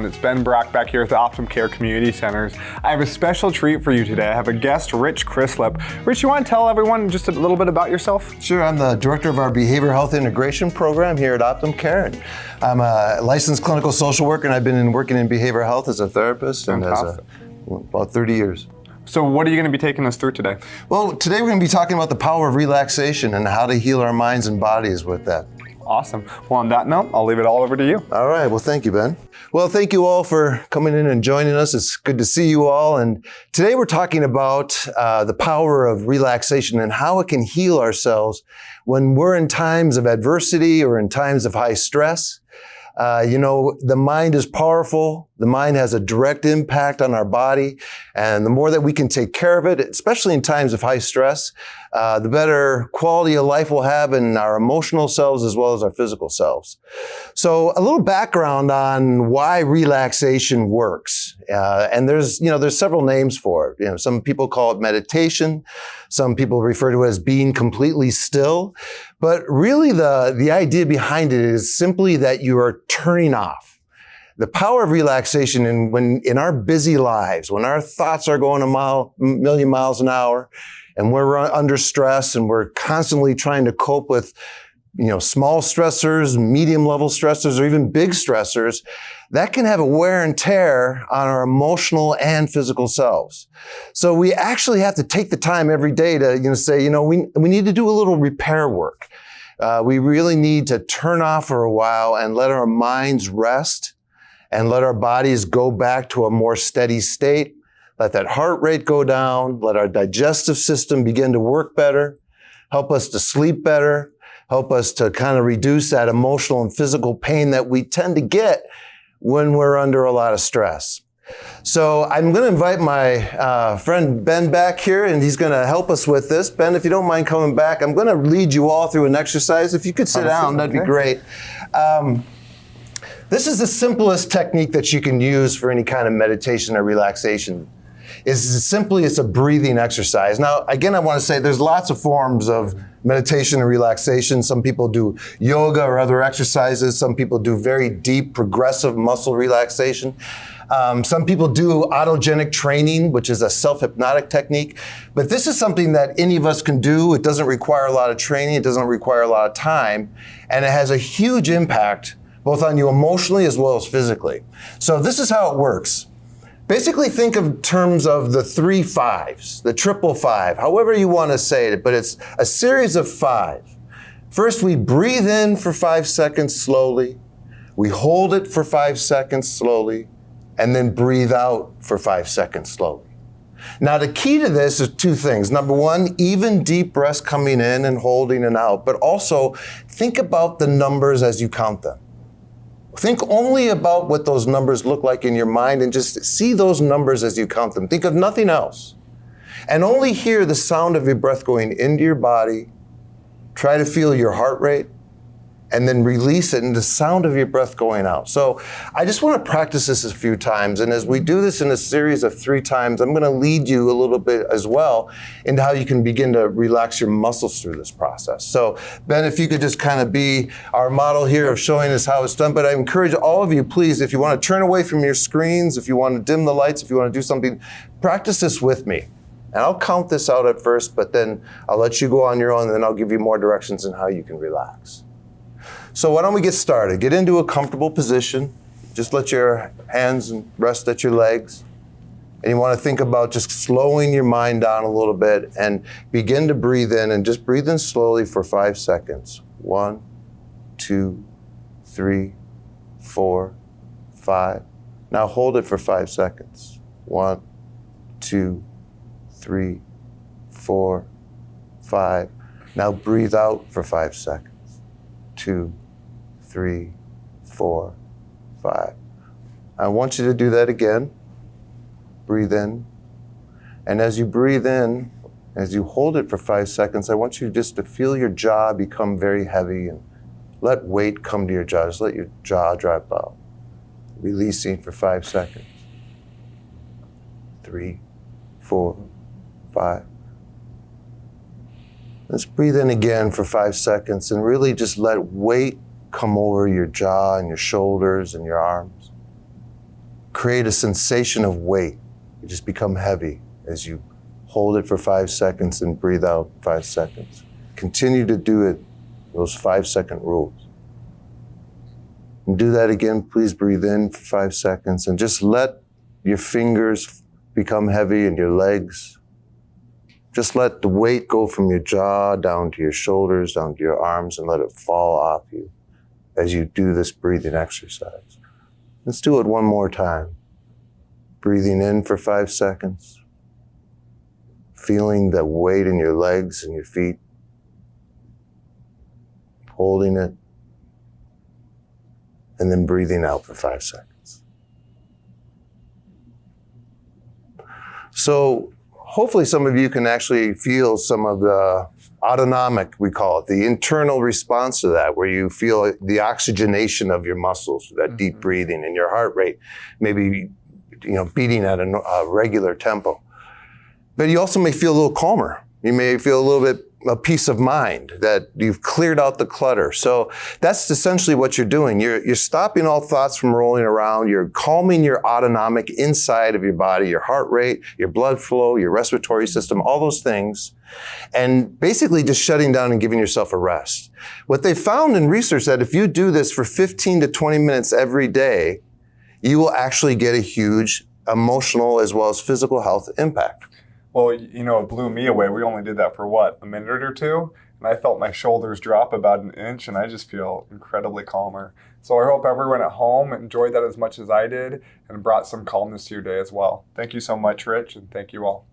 It's Ben Brock back here at the Optum Care Community Centers. I have a special treat for you today. I have a guest, Rich Crislip. Rich, you want to tell everyone just a little bit about yourself? Sure. I'm the director of our Behavioral Health Integration Program here at Optum Care. And I'm a licensed clinical social worker, and I've been working in behavioral health as a therapist Fantastic. about 30 years. So what are you going to be taking us through today? Well, today we're going to be talking about the power of relaxation and how to heal our minds and bodies with that. Awesome. Well, on that note, I'll leave it all over to you. All right. Well, thank you, Ben. Well, thank you all for coming in and joining us. It's good to see you all. And today we're talking about the power of relaxation and how it can heal ourselves when we're in times of adversity or in times of high stress. The mind is powerful. The mind has a direct impact on our body. And the more that we can take care of it, especially in times of high stress, the better quality of life we'll have in our emotional selves as well as our physical selves. So a little background on why relaxation works. And there's several names for it. Some people call it meditation. Some people refer to it as being completely still. But really the idea behind it is simply that you are turning off. The power of relaxation in our busy lives, when our thoughts are going a million miles an hour, and we're under stress and we're constantly trying to cope with, small stressors, medium level stressors, or even big stressors, that can have a wear and tear on our emotional and physical selves. So we actually have to take the time every day to, say, we need to do a little repair work. We really need to turn off for a while and let our minds rest and let our bodies go back to a more steady state. Let that heart rate go down. Let our digestive system begin to work better. Help us to sleep better. Help us to kind of reduce that emotional and physical pain that we tend to get when we're under a lot of stress. So I'm going to invite my friend Ben back here, and he's going to help us with this. Ben, if you don't mind coming back, I'm going to lead you all through an exercise. If you could sit down, that'd be great. This is the simplest technique that you can use for any kind of meditation or relaxation. It's a breathing exercise. Now, again, I want to say there's lots of forms of meditation and relaxation. Some people do yoga or other exercises. Some people do very deep, progressive muscle relaxation. Some people do autogenic training, which is a self-hypnotic technique. But this is something that any of us can do. It doesn't require a lot of training. It doesn't require a lot of time. And it has a huge impact both on you emotionally as well as physically. So this is how it works. Basically, think of terms of the 3 5s, the 555, however you want to say it, but it's a series of 5. First, we breathe in for 5 seconds slowly. We hold it for 5 seconds slowly, and then breathe out for 5 seconds slowly. Now, the key to this is 2 things. Number 1, even deep breaths coming in and holding and out, but also think about the numbers as you count them. Think only about what those numbers look like in your mind and just see those numbers as you count them. Think of nothing else. And only hear the sound of your breath going into your body. Try to feel your heart rate and then release it and the sound of your breath going out. So I just want to practice this a few times. And as we do this in a series of 3 times, I'm going to lead you a little bit as well into how you can begin to relax your muscles through this process. So Ben, if you could just kind of be our model here of showing us how it's done. But I encourage all of you, please, if you want to turn away from your screens, if you want to dim the lights, if you want to do something, practice this with me. And I'll count this out at first, but then I'll let you go on your own, and then I'll give you more directions on how you can relax. So why don't we get started? Get into a comfortable position. Just let your hands rest at your legs. And you want to think about just slowing your mind down a little bit and begin to breathe in, and just breathe in slowly for 5 seconds. 1, 2, 3, 4, 5. Now hold it for 5 seconds. 1, 2, 3, 4, 5. Now breathe out for 5 seconds. 2, 3, 4, 5. I want you to do that again. Breathe in. And as you breathe in, as you hold it for 5 seconds, I want you just to feel your jaw become very heavy and let weight come to your jaw. Just let your jaw drop out. Releasing for 5 seconds. 3, 4, 5. Let's breathe in again for 5 seconds and really just let weight come over your jaw and your shoulders and your arms. create a sensation of weight. You just become heavy as you hold it for 5 seconds and breathe out 5 seconds. Continue to do it, those 5-second rules. And do that again. Please breathe in for 5 seconds and just let your fingers become heavy and your legs. Just let the weight go from your jaw down to your shoulders, down to your arms, and let it fall off you as you do this breathing exercise. Let's do it one more time. Breathing in for 5 seconds. Feeling that weight in your legs and your feet. Holding it. And then breathing out for 5 seconds. So hopefully some of you can actually feel some of the autonomic, we call it, the internal response to that, where you feel the oxygenation of your muscles, that deep breathing, and your heart rate maybe beating at a regular tempo. But you also may feel a little calmer. You may feel a little bit of peace of mind, that you've cleared out the clutter. So that's essentially what you're doing. You're stopping all thoughts from rolling around. You're calming your autonomic inside of your body, your heart rate, your blood flow, your respiratory system, all those things, and basically just shutting down and giving yourself a rest. What they found in research that if you do this for 15 to 20 minutes every day, you will actually get a huge emotional as well as physical health impact. Well, it blew me away. We only did that for what, a minute or two? And I felt my shoulders drop about an inch, and I just feel incredibly calmer. So I hope everyone at home enjoyed that as much as I did and brought some calmness to your day as well. Thank you so much, Rich, and thank you all.